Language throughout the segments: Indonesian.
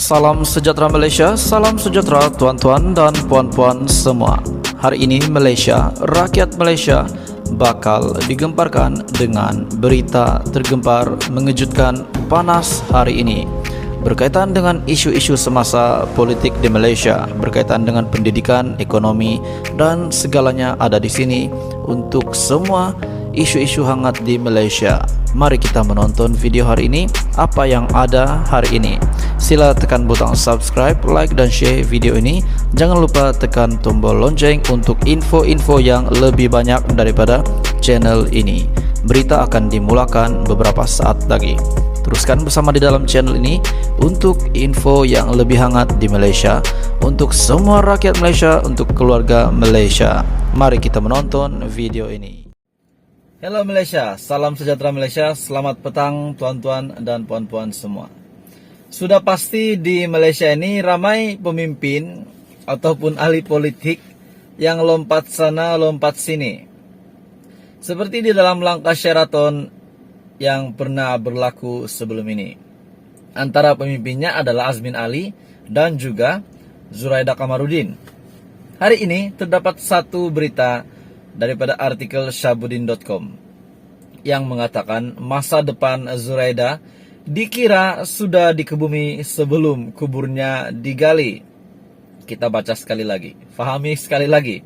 Salam sejahtera Malaysia, salam sejahtera tuan-tuan dan puan-puan semua. Hari ini Malaysia, rakyat Malaysia bakal digemparkan dengan berita tergempar mengejutkan panas hari ini berkaitan dengan isu-isu semasa politik di Malaysia, berkaitan dengan pendidikan, ekonomi dan segalanya ada di sini untuk semua isu-isu hangat di Malaysia. Mari kita menonton video hari ini, apa yang ada hari ini. Sila tekan butang subscribe, like dan share video ini. Jangan lupa tekan tombol lonceng untuk info-info yang lebih banyak daripada channel ini. Berita akan dimulakan beberapa saat lagi. Teruskan bersama di dalam channel ini untuk info yang lebih hangat di Malaysia, untuk semua rakyat Malaysia, untuk keluarga Malaysia. Mari kita menonton video ini. Hello Malaysia, salam sejahtera Malaysia, selamat petang tuan-tuan dan puan-puan semua. Sudah pasti di Malaysia ini ramai pemimpin ataupun ahli politik yang lompat sana lompat sini. Seperti di dalam langkah Sheraton yang pernah berlaku sebelum ini. Antara pemimpinnya adalah Azmin Ali dan juga Zuraida Kamarudin. Hari ini terdapat satu berita daripada artikel Syahbudin.com yang mengatakan masa depan Zuraida dikira sudah dikebumi sebelum kuburnya digali. Kita baca sekali lagi, fahami sekali lagi.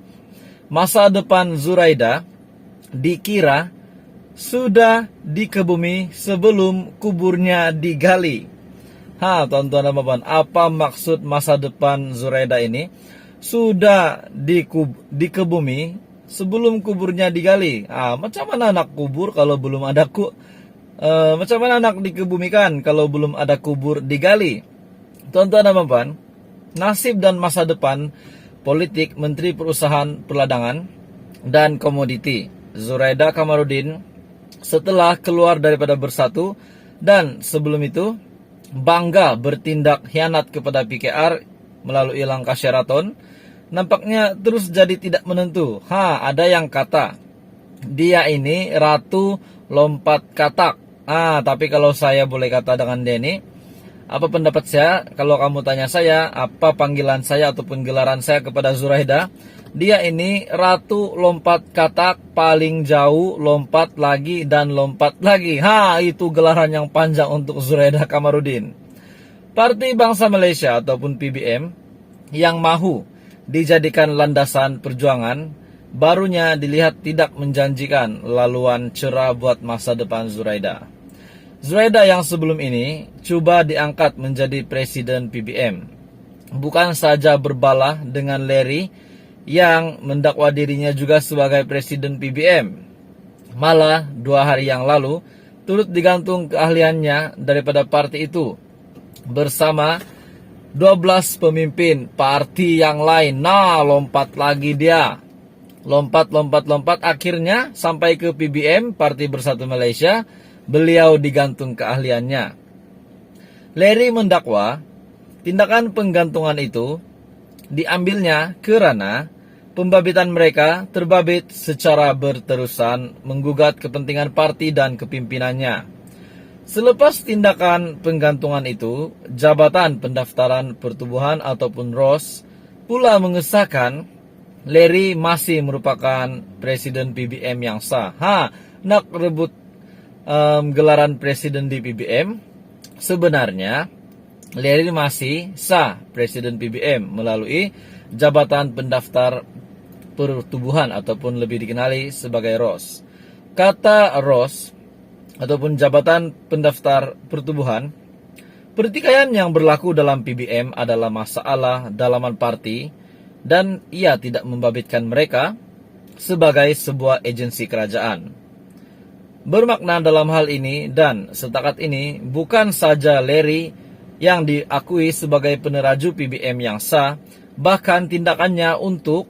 Masa depan Zuraida dikira sudah dikebumi sebelum kuburnya digali. Tuan-tuan dan puan, apa maksud masa depan Zuraida ini? Sudah dikebumi sebelum kuburnya digali. Macam mana anak kubur kalau belum ada macam mana anak dikebumikan kalau belum ada kubur digali? Tuan-tuan dan puan, nasib dan masa depan politik Menteri Perusahaan Perdagangan dan Komoditi Zuraida Kamarudin setelah keluar daripada Bersatu dan sebelum itu bangga bertindak khianat kepada PKR melalui langkah Sheraton, nampaknya terus jadi tidak menentu. Ada yang kata dia ini ratu lompat katak. Tapi kalau saya boleh kata dengan dia ini, apa pendapat saya? Kalau kamu tanya saya, apa panggilan saya ataupun gelaran saya kepada Zuraida? Dia ini ratu lompat katak, paling jauh, lompat lagi dan lompat lagi. Itu gelaran yang panjang untuk Zuraida Kamarudin. Parti Bangsa Malaysia ataupun PBM yang mahu dijadikan landasan perjuangan barunya dilihat tidak menjanjikan laluan cerah buat masa depan Zuraida. Zuraida yang sebelum ini cuba diangkat menjadi presiden PBM, bukan saja berbalah dengan Larry yang mendakwa dirinya juga sebagai presiden PBM. Malah 2 hari yang lalu turut digantung keahliannya daripada parti itu bersama 12 pemimpin parti yang lain. Lompat lagi dia. Lompat, akhirnya sampai ke PBM, Parti Bersatu Malaysia, beliau digantung keahliannya. Larry mendakwa tindakan penggantungan itu diambilnya kerana pembabitan mereka terbabit secara berterusan menggugat kepentingan parti dan kepimpinannya. Selepas tindakan penggantungan itu, Jabatan Pendaftaran Pertubuhan ataupun ROS pula mengesahkan Larry masih merupakan presiden PBM yang sah. Nak rebut gelaran presiden di PBM, sebenarnya Larry masih sah presiden PBM melalui Jabatan Pendaftar Pertubuhan ataupun lebih dikenali sebagai ROS. Kata ROS ataupun Jabatan Pendaftar Pertubuhan, pertikaian yang berlaku dalam PBM adalah masalah dalaman parti dan ia tidak membabitkan mereka sebagai sebuah agensi kerajaan. Bermakna dalam hal ini dan setakat ini bukan saja Larry yang diakui sebagai peneraju PBM yang sah, bahkan tindakannya untuk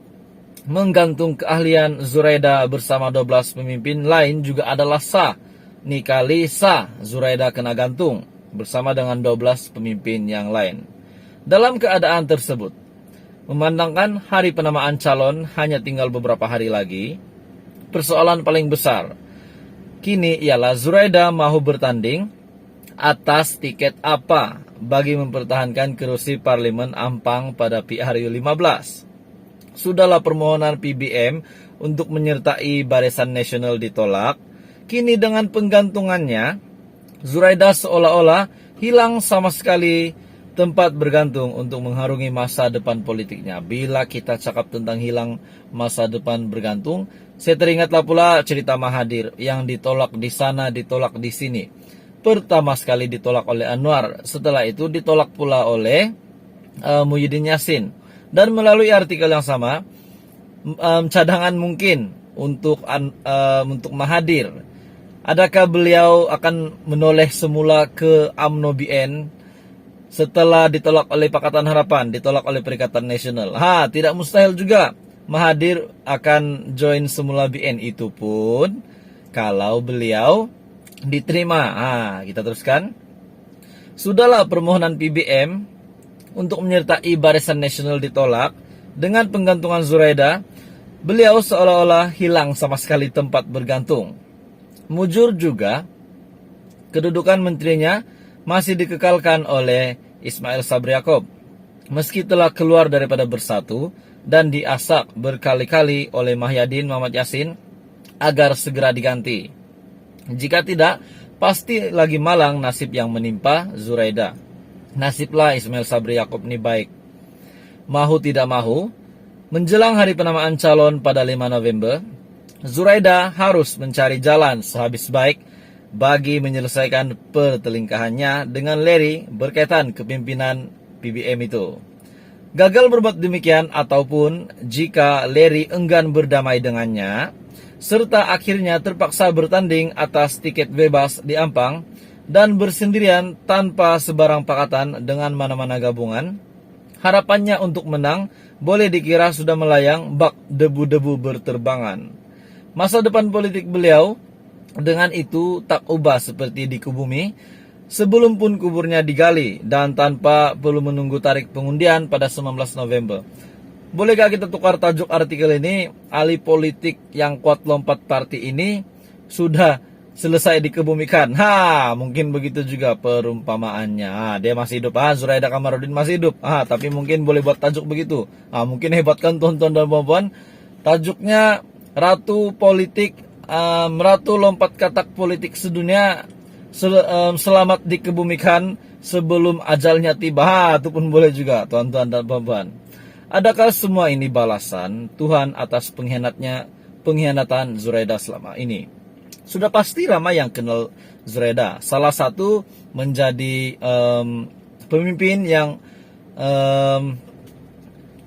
menggantung keahlian Zuraida bersama 12 pemimpin lain juga adalah sah. Ni kali sah Zuraida kena gantung bersama dengan 12 pemimpin yang lain. Dalam keadaan tersebut, memandangkan hari penamaan calon hanya tinggal beberapa hari lagi, persoalan paling besar kini ialah Zuraida mahu bertanding atas tiket apa bagi mempertahankan kerusi parlemen Ampang pada PRU 15. Sudahlah permohonan PBM untuk menyertai Barisan Nasional ditolak. Kini dengan penggantungannya, Zuraida seolah-olah hilang sama sekali tempat bergantung untuk mengharungi masa depan politiknya. Bila kita cakap tentang hilang masa depan bergantung, saya teringatlah pula cerita Mahathir yang ditolak di sana, ditolak di sini. Pertama sekali ditolak oleh Anwar, setelah itu ditolak pula oleh Muhyiddin Yassin. Dan melalui artikel yang sama, cadangan mungkin untuk Mahathir. Adakah beliau akan menoleh semula ke UMNO BN setelah ditolak oleh Pakatan Harapan, ditolak oleh Perikatan Nasional? Tidak mustahil juga Mahathir akan join semula BN, itu pun kalau beliau diterima. Kita teruskan. Sudahlah permohonan PBM untuk menyertai Barisan Nasional ditolak. Dengan penggantungan Zuraida, beliau seolah-olah hilang sama sekali tempat bergantung. Mujur juga, kedudukan menterinya masih dikekalkan oleh Ismail Sabri Yaakob. Meski telah keluar daripada Bersatu dan diasak berkali-kali oleh Mahyadin Muhammad Yassin agar segera diganti. Jika tidak, pasti lagi malang nasib yang menimpa Zuraida. Nasiblah Ismail Sabri Yaakob ini baik. Mahu tidak mahu, menjelang hari penamaan calon pada 5 November, Zuraida harus mencari jalan sehabis baik bagi menyelesaikan pertelingkahannya dengan Larry berkaitan kepimpinan PBM itu. Gagal berbuat demikian ataupun jika Larry enggan berdamai dengannya, serta akhirnya terpaksa bertanding atas tiket bebas di Ampang dan bersendirian tanpa sebarang pakatan dengan mana-mana gabungan, harapannya untuk menang boleh dikira sudah melayang bak debu-debu berterbangan. Masa depan politik beliau dengan itu tak ubah seperti di Kubumi, sebelum pun kuburnya digali dan tanpa perlu menunggu tarik pengundian pada 19 November. Bolehkah kita tukar tajuk artikel ini? Ahli politik yang kuat lompat parti ini sudah selesai dikebumikan. Mungkin begitu juga perumpamaannya. Dia masih hidup. Zuraida Kamarudin masih hidup. Tapi mungkin boleh buat tajuk begitu. Mungkin hebat kan tuan-tuan dan puan-puan. Tajuknya Ratu Politik, Ratu Lompat Katak Politik Sedunia selamat dikebumikan sebelum ajalnya tiba. Itu pun boleh juga tuan-tuan dan puan-puan. Adakah semua ini balasan Tuhan atas pengkhianatan Zuraida selama ini? Sudah pasti ramai yang kenal Zuraida. Salah satu menjadi pemimpin yang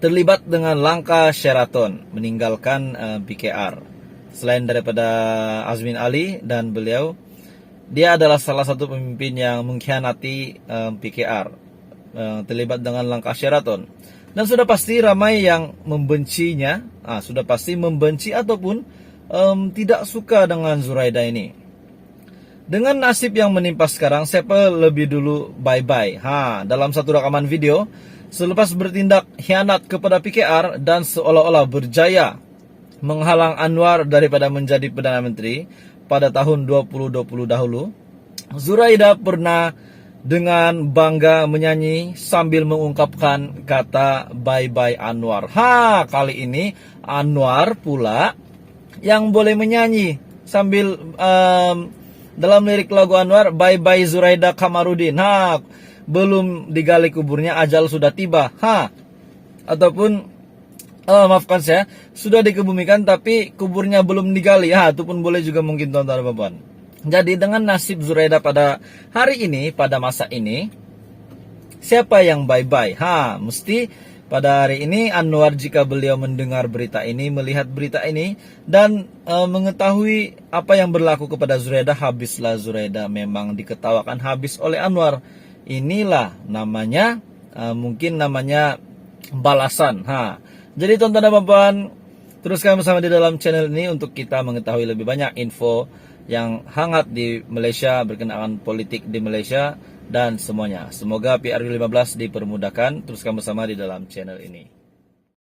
terlibat dengan langkah Sheraton meninggalkan PKR. Selain daripada Azmin Ali dan beliau, dia adalah salah satu pemimpin yang mengkhianati PKR, terlibat dengan langkah Sheraton. Dan sudah pasti ramai yang membencinya, sudah pasti membenci ataupun tidak suka dengan Zuraida ini. Dengan nasib yang menimpa sekarang, siapa lebih dulu bye-bye? Dalam satu rekaman video, selepas bertindak khianat kepada PKR dan seolah-olah berjaya menghalang Anwar daripada menjadi Perdana Menteri pada tahun 2020 dahulu, Zuraida pernah dengan bangga menyanyi sambil mengungkapkan kata bye-bye Anwar. Kali ini Anwar pula yang boleh menyanyi sambil dalam lirik lagu Anwar, bye-bye Zuraida Kamarudin. Belum digali kuburnya, ajal sudah tiba. Ataupun maafkan saya, sudah dikebumikan tapi kuburnya belum digali. Itu pun boleh juga mungkin tuan-tuan dan puan. Jadi dengan nasib Zuraida pada hari ini, pada masa ini, siapa yang bye-bye? Mesti pada hari ini Anwar, jika beliau mendengar berita ini, melihat berita ini dan mengetahui apa yang berlaku kepada Zuraida, habislah Zuraida memang diketawakan habis oleh Anwar. Inilah namanya mungkin namanya balasan. Jadi tuan-tuan dan puan, teruskan bersama di dalam channel ini untuk kita mengetahui lebih banyak info yang hangat di Malaysia berkenaan politik di Malaysia dan semuanya. Semoga PRU 15 dipermudahkan. Teruskan bersama di dalam channel ini.